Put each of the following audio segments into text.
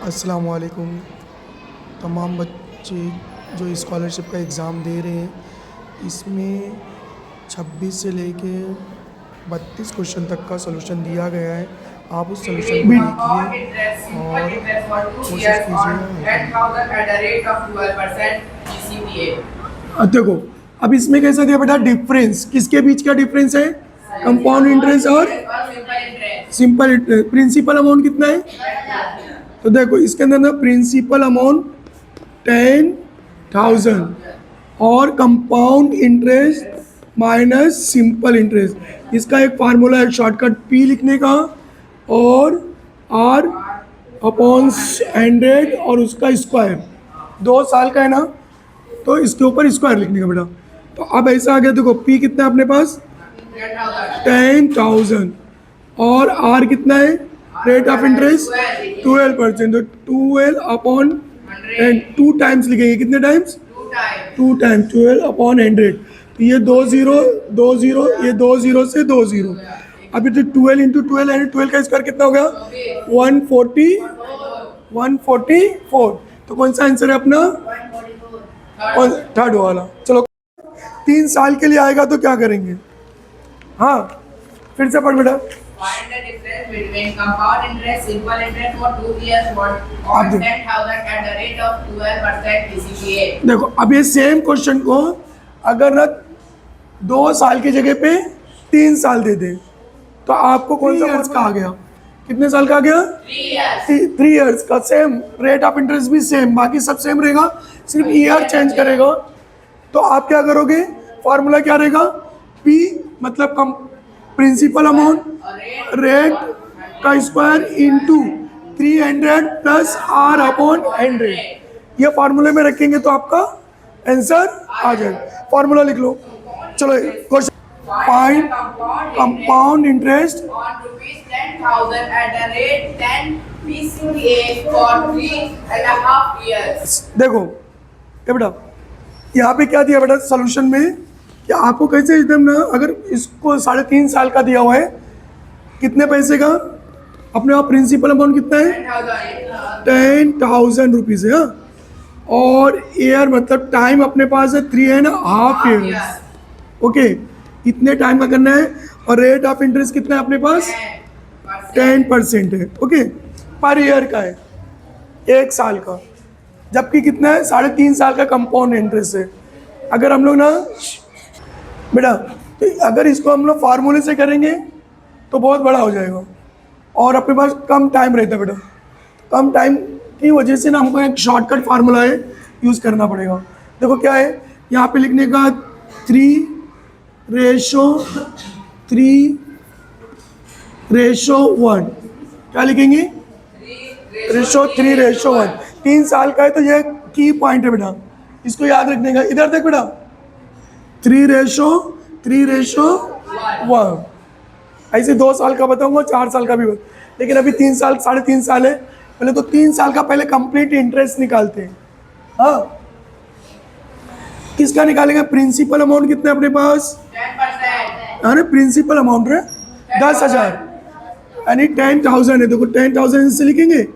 अस्सलाम वालेकुम। तमाम बच्चे जो स्कॉलरशिप का एग्ज़ाम दे रहे हैं, इसमें 26 से लेके 32 क्वेश्चन तक का सलूशन दिया गया है। आप उस सलूशन को देखिए और कोशिश कीजिए। देखो, अब इसमें कैसा दिया बेटा, डिफरेंस किसके बीच का डिफरेंस है? कंपाउंड इंटरेस्ट और सिंपल इंटरेस्ट। प्रिंसिपल अमाउंट कितना है? तो देखो इसके अंदर ना प्रिंसिपल अमाउंट 10,000 और compound interest minus simple interest. इसका एक फार्मूला है शॉर्टकट पी लिखने का और आर अपॉन 100 और उसका स्क्वायर। 2 साल का है ना, तो इसके ऊपर स्क्वायर लिखने का बेटा। तो अब ऐसा आ गया, देखो पी कितना है अपने पास 10,000 और आर कितना है, रेट ऑफ इंटरेस्ट 12%। तो 12 अपॉन 10, 2 टाइम्स लिखेंगे। कितने टाइम्स? 2 times 12 upon 100। तो ये 2 0 2 0, ये 2 0 से 2 0। अभी तो 12 इंटू 12 है, 12 का स्क्वायर कितना हो गया 144। तो कौन सा आंसर है अपना? थर्ड वाला। चलो 3 साल के लिए आएगा तो क्या करेंगे? हाँ फिर से पढ़ बेटा। Find the difference between compound interest, simple interest for 2 years on 10,000 at the rate of 12% TCPA। देखो अब ये सेम क्वेश्चन को अगर ना 2 साल की जगह पे 3 साल दे दे तो आपको कौन सा इयर्स का आ गया? कितने साल का आ गया? 3 इयर्स का। सेम रेट ऑफ इंटरेस्ट भी सेम, बाकी सब सेम रहेगा, सिर्फ ईयर चेंज करेगा। तो आप क्या करोगे? फॉर्मूला क्या रहेगा? पी मतलब कम प्रिंसिपल अमाउंट रेट का square into 300 plus R upon 100। ये फार्मूले में रखेंगे तो आपका आंसर आ जाएगा। फार्मूला लिख लो। चलो question, find compound interest On rupees 10,000 at the rate 10 PCPA for 3.5 years। देखो ये बेटा, यहाँ पे क्या दिया बेटा सॉल्यूशन में कि आपको कैसे एकदम ना, अगर इसको 3.5 साल का दिया हुआ है, कितने पैसे का अपने आप प्रिंसिपल अमाउंट कितना है 10,000 रुपीज़ है। हाँ, और ईयर मतलब टाइम अपने पास है 3.5 ईयर्स। ओके, इतने टाइम का करना है। और रेट ऑफ इंटरेस्ट कितना है अपने पास 10% है। ओके, पर ईयर का है, 1 साल का, जबकि कितना है 3.5 साल का कंपाउंड इंटरेस्ट है। अगर हम लोग ना बेटा, तो अगर इसको हम लोग फार्मूले से करेंगे तो बहुत बड़ा हो जाएगा और अपने पास कम टाइम रहता है बेटा। कम टाइम की वजह से ना हमको एक शॉर्टकट फार्मूला है यूज़ करना पड़ेगा। देखो क्या है यहाँ पे लिखने का 3:1। क्या लिखेंगे? 3:1। 3 साल का है तो ये की पॉइंट है बेटा, इसको याद रखने का। इधर देख बेटा, 3:1। ऐसे 2 साल का बताऊंगा, 4 साल का भी लेकिन अभी 3 साल 3.5 साल है। पहले तो 3 साल का पहले कंप्लीट इंटरेस्ट निकालते हैं। हाँ, किसका निकालेंगे? प्रिंसिपल अमाउंट कितना है अपने पास? 10%। अरे प्रिंसिपल अमाउंट है 10,000 यानी 10,000 है। देखो 10,000 से लिखेंगे,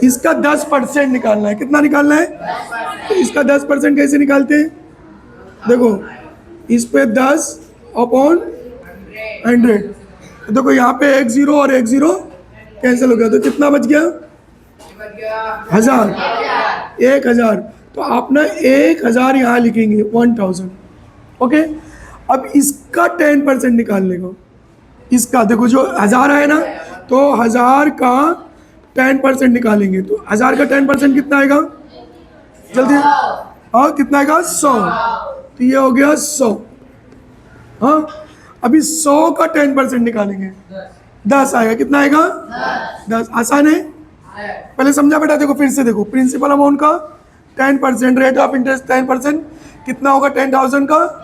इसका 10% निकालना है। कितना निकालना है? तो इसका 10% कैसे निकालते हैं? देखो इस पे 10 अपॉन 100। देखो यहाँ पे 1 0 और 1 0 कैंसिल हो गया, तो कितना बच गया? 1,000। तो आप ना 1,000 यहाँ लिखेंगे 1,000। ओके, अब इसका 10% निकालने को, इसका देखो जो 1,000 है ना, तो 1,000 का 10% निकालेंगे तो 1,000 का 10% कितना आएगा? जल्दी। हाँ कितना आएगा? 100। तो ये हो गया 100। हाँ, अभी 100 का 10% निकालेंगे, 10 आएगा। कितना आएगा? 10। आसान है, पहले समझा बेटा। देखो फिर से देखो, प्रिंसिपल अमाउंट का 10%, रेट ऑफ इंटरेस्ट 10%, कितना होगा 10,000 का?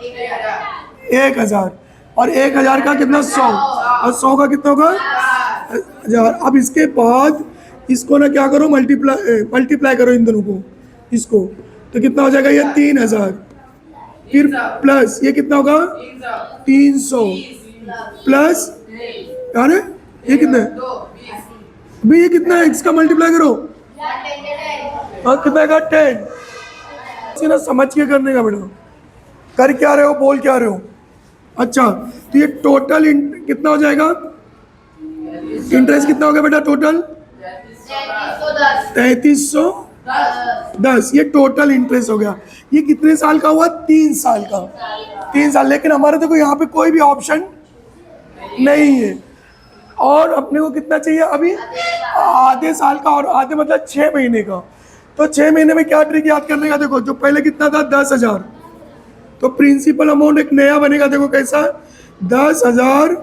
1,000। और 1,000 का कितना? 100। और 100 का कितना होगा? 1,000। अब इसके बाद इसको ना क्या करो, मल्टीप्लाई करो इन दोनों को, इसको, तो कितना हो जाएगा? ये 3,000। फिर प्लस ये कितना होगा? 300 प्लस, यार ये कितना है? भाई ये कितना है, इसका मल्टीप्लाई करो। हाँ कितना का 10। इसे ना समझ के करने का बेटा, कर क्या रहे हो, बोल क्या रहे हो। अच्छा तो ये टोटल कितना हो जाएगा, इंटरेस्ट कितना हो गया बेटा टोटल 3310। ये टोटल इंटरेस्ट हो गया। ये कितने साल का हुआ, 3 साल का, 3 साल। लेकिन हमारे देखो यहाँ पे कोई भी ऑप्शन नहीं है। और अपने को कितना चाहिए अभी, आधे साल का, और आधे मतलब 6 महीने का। तो 6 महीने में क्या ट्रिक याद करने का, देखो जो पहले कितना था 10,000, तो प्रिंसिपल अमाउंट एक नया बनेगा, देखो कैसा 10,000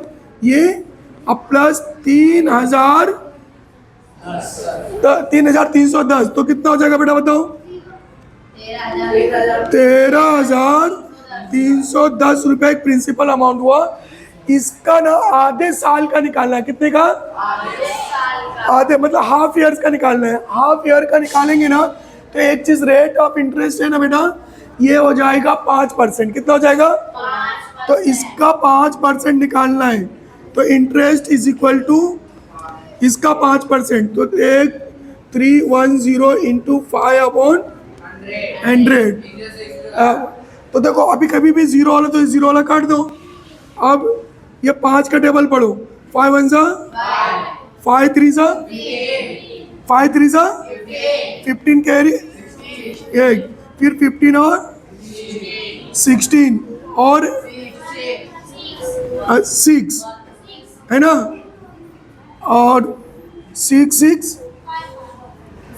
ये, अब प्लस 3,310, तो कितना हो जाएगा बेटा बताओ, 13,310 रुपये एक प्रिंसिपल अमाउंट हुआ। इसका ना आधे साल का निकालना है, कितने का, आधे मतलब हाफ ईयर्स का निकालना है। हाफ ईयर का निकालेंगे ना तो एक चीज रेट ऑफ इंटरेस्ट है ना बेटा, ये हो जाएगा 5%। कितना हो जाएगा, तो इसका 5% निकालना है। तो इंटरेस्ट इज इक्वल टू इसका 5%, तो 1310 इंटू 5/100। तो देखो अभी कभी भी जीरो वाला, तो जीरो वाला काट दो। अब ये 5 का टेबल पढ़ो, 5 1 सा 5 3 सा 5 3 सा 15 कैरी 8, फिर 15 और 16 और 6 है ना, और 6 6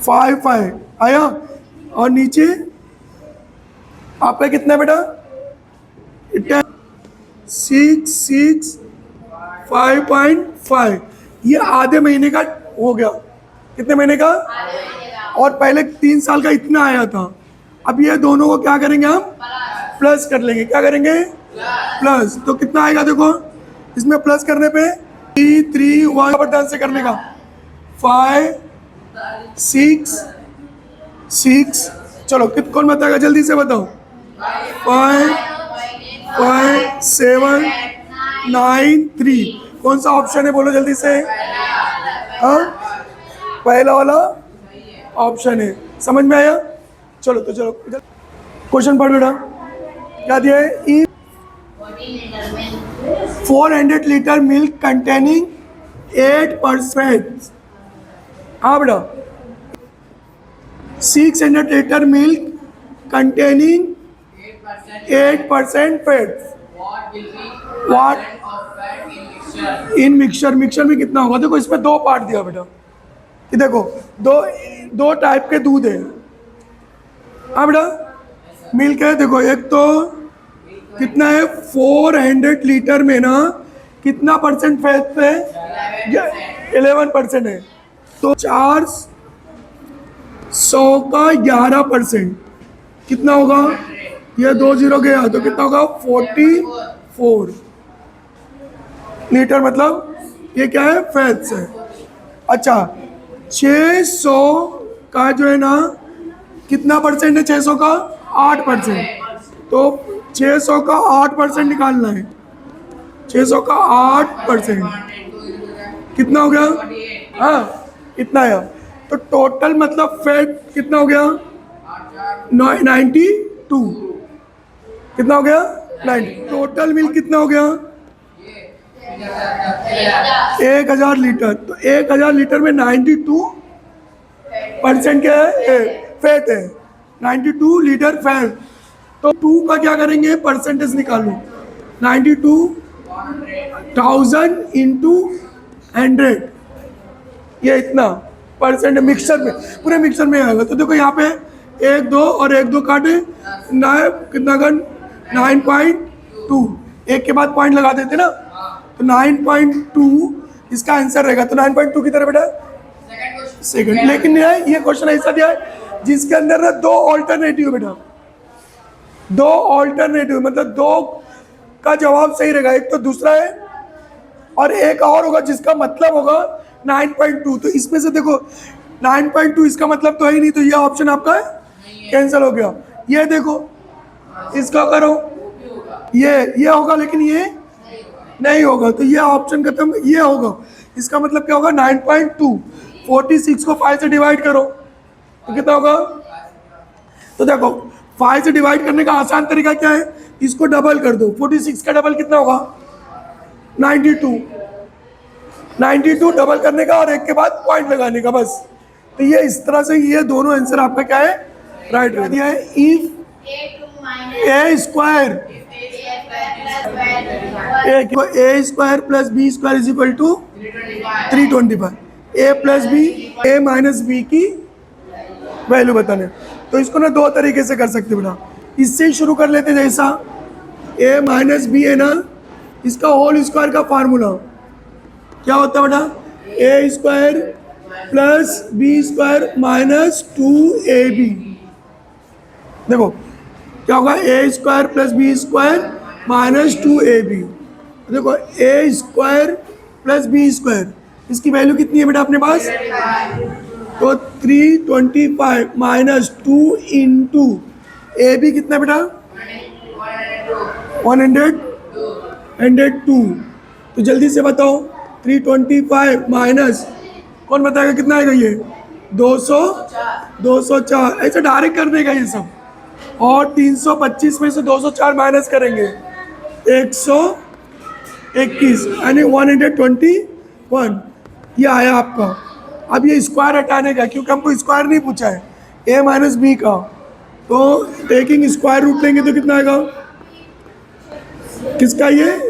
5 5 आया। और नीचे आपका कितना बेटा 6 6 5.5, ये आधे महीने का हो गया। कितने महीने का, और पहले 3 साल का इतना आया था। अब ये दोनों को क्या करेंगे हम, प्लस कर लेंगे। क्या करेंगे, प्लस। तो कितना आएगा देखो, इसमें प्लस करने पे 3 3 1 बटन से करने का 5 6 6, चलो कौन बताएगा जल्दी से बताओ, 5 5 7 9 3। कौन सा ऑप्शन है बोलो जल्दी से, हाँ पहला वाला ऑप्शन है। समझ में आया, चलो तो चलो क्वेश्चन पढ़ बेटा। क्या दिया है, 400 लीटर मिल्क कंटेनिंग 8%, हाँ बेटा 600 litre milk containing 8% fat, what in mixture. Mixture में कितना होगा, देखो इसमें 2 पार्ट दिया बेटा, कि देखो दो टाइप के दूध है, हाँ बेटा मिल्क है। देखो एक तो कितना है, 400 लीटर में ना कितना परसेंट फैट है, 11% है। तो 400 का 11% कितना होगा, ये 2 0 गया तो कितना होगा 44 लीटर, मतलब ये क्या है, फैट्स है। अच्छा 600 का जो है ना कितना परसेंट है, 600 का 8%, तो 600 का 8% निकालना है। 600 का 8% कितना हो गया, हाँ इतना है। तो टोटल मतलब फैट कितना हो गया, 92, कितना हो गया 90। टोटल मिल्क कितना हो गया 1000 लीटर। तो 1000 लीटर में 92% क्या है, फैट है, 92 लीटर फैट। तो 2 का क्या करेंगे, परसेंटेज निकालो, 92,000 इंटू 100, ये इतना परसेंट मिक्सचर में, पूरे मिक्सचर में आएगा। तो देखो यहाँ पे 1 2 और 1 2 काटे, कितना गन 9.2, एक के बाद पॉइंट लगा देते ना, तो 9.2 इसका आंसर रहेगा। तो 9.2 की तरह बेटा सेकंड। लेकिन ये क्वेश्चन ऐसा दिया है जिसके अंदर ना 2 ऑल्टरनेटिव बेटा, 2 ऑल्टरनेटिव मतलब 2 का जवाब सही रहेगा, एक तो दूसरा है और एक और होगा जिसका मतलब होगा 9.2। तो इसमें से देखो 9.2 इसका मतलब तो है ही नहीं, तो ये ऑप्शन आपका कैंसिल हो गया। ये देखो इसका करो, ये होगा लेकिन ये नहीं होगा, तो ये ऑप्शन खत्म। ये होगा, इसका मतलब क्या होगा 9.2। 46 को 5 से डिवाइड करो तो कितना होगा। तो देखो 5 से डिवाइड करने का आसान तरीका क्या है, इसको डबल कर दो। 46 का डबल कितना होगा 92 डबल करने का और एक के बाद पॉइंट लगाने का बस। तो ये इस तरह से ये दोनों आंसर आपका क्या है, राइट रह दिया है। If A square A square plus B square is equal to 325, A plus B A minus B की वैल्यू बताने। तो इसको ना दो तरीके से कर सकते बेटा, इससे ही शुरू कर लेते। जैसा ए माइनस बी है ना, इसका होल स्क्वायर का फार्मूला क्या होता है बेटा, A square plus B square minus 2ab। देखो क्या होगा, A square plus B square minus 2ab। देखो A square plus B square, इसकी वैल्यू कितनी है बेटा अपने पास, तो 325 माइनस 2 इंटू ए बी कितना बेटा 102। तो जल्दी से बताओ 325 माइनस कौन बताएगा कितना आएगा, ये 204। ऐसे डायरेक्ट कर देगा ये सब। और 325 में से 204 माइनस करेंगे 121 यानी 121, ये आया आपका। अब ये स्क्वायर हटाने का, क्योंकि हमको स्क्वायर नहीं पूछा है ए माइनस बी का, तो टेकिंग स्क्वायर रूट लेंगे तो कितना आएगा, किसका ये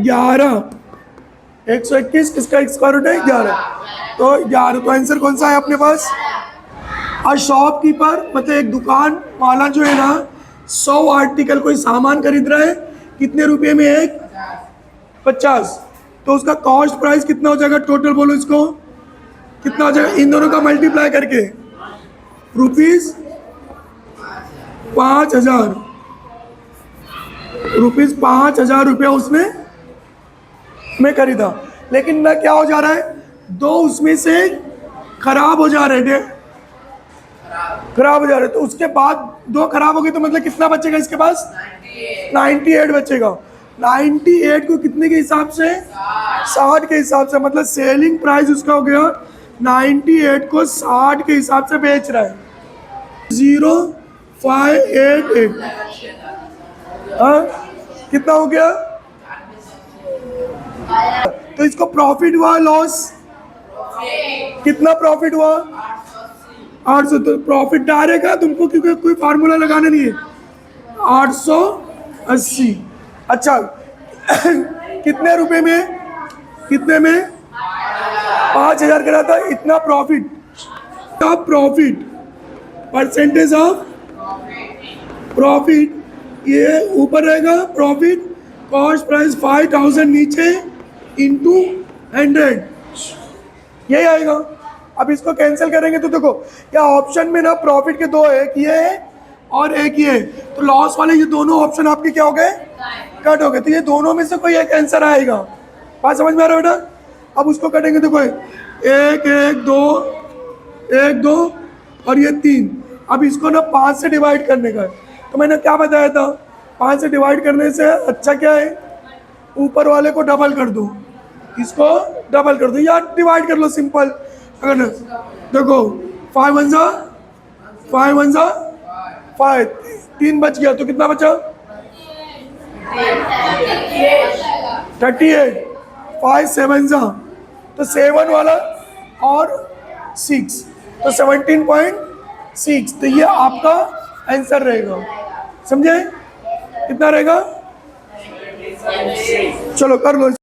11, 121 किसका स्क्वायर रूट है 11, तो 11। तो आंसर कौन सा है अपने पास। और शॉपकीपर मतलब एक दुकान वाला जो है ना, 100 आर्टिकल कोई सामान खरीद रहा है, कितने रुपए में एक 50, तो उसका कॉस्ट प्राइस कितना हो जाएगा, टोटल बोलो इसको कितना हो जाएगा, इन दोनों का मल्टीप्लाई करके रुपीज 5000, रुपया उसने में खरीदा। लेकिन ना क्या हो जा रहा है, दो उसमें से खराब हो जा रहे थे, तो उसके बाद दो खराब हो गए, तो मतलब कितना बचेगा इसके पास 98 बचेगा। 98 को कितने के हिसाब से, 60 के हिसाब से, मतलब सेलिंग प्राइस उसका हो गया 98 को 60 के हिसाब से बेच रहा है 0588। हाँ कितना हो गया, तो इसको प्रॉफिट हुआ लॉस, कितना प्रॉफिट हुआ 800। तो प्रॉफिट डायरेक्ट है तुमको, क्योंकि कोई फार्मूला लगाना नहीं है, 880। अच्छा कितने रुपए में, 5000 करा था, इतना प्रॉफिट, परसेंटेज ऑफ प्रॉफिट ये ऊपर रहेगा, प्रॉफिट कॉस्ट प्राइस 5000 नीचे इंटू 100, यही आएगा। अब इसको कैंसिल करेंगे तो देखो क्या ऑप्शन में ना प्रॉफिट के दो है, एक ये है और एक ये है, तो लॉस वाले ये दोनों ऑप्शन आपके क्या हो गए, कट हो गए। तो ये दोनों में से कोई एक आंसर आएगा। बात समझ में आ रहा है बेटा। अब उसको कटेंगे तो कोई 1 1 2 1 2 और ये 3। अब इसको ना 5 से डिवाइड करने का है, तो मैंने क्या बताया था, 5 से डिवाइड करने से अच्छा क्या है, ऊपर वाले को डबल कर दो, इसको डबल कर दो या डिवाइड कर लो सिंपल। अगर देखो 5 1 जा 5, 3 बच गया तो कितना बचा 38, 5 7 जा तो 7 वाला और 6 तो 17.6, तो ये आपका आंसर रहेगा। समझे कितना रहेगा, चलो कर लो।